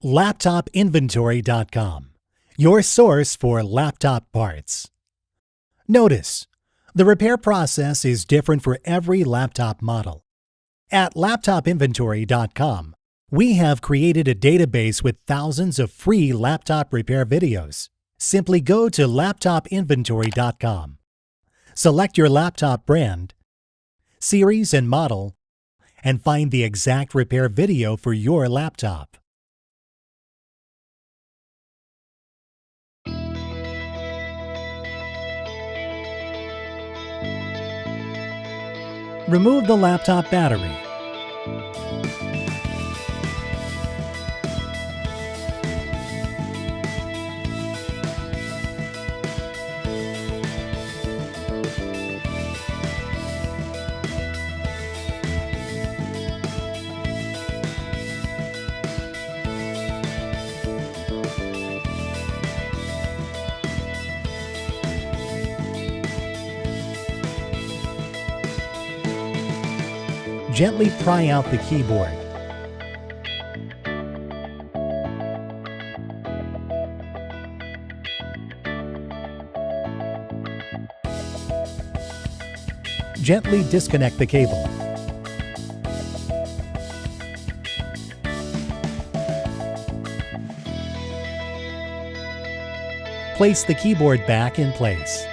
LaptopInventory.com, your source for laptop parts. Notice, the repair process is different for every laptop model. At LaptopInventory.com, we have created a database with thousands of free laptop repair videos. Simply go to LaptopInventory.com, select your laptop brand, series and model, and find the exact repair video for your laptop. Remove the laptop battery. Gently pry out the keyboard. Gently disconnect the cable. Place the keyboard back in place.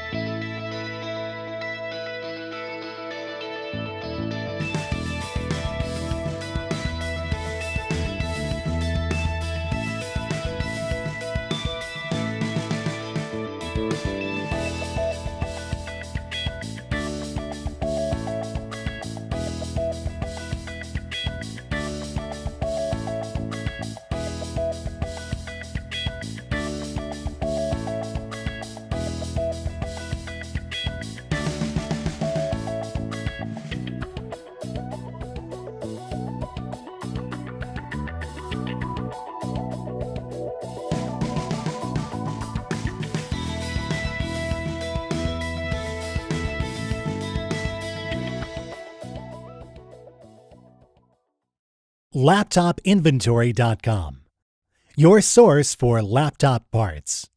LaptopInventory.com, your source for laptop parts.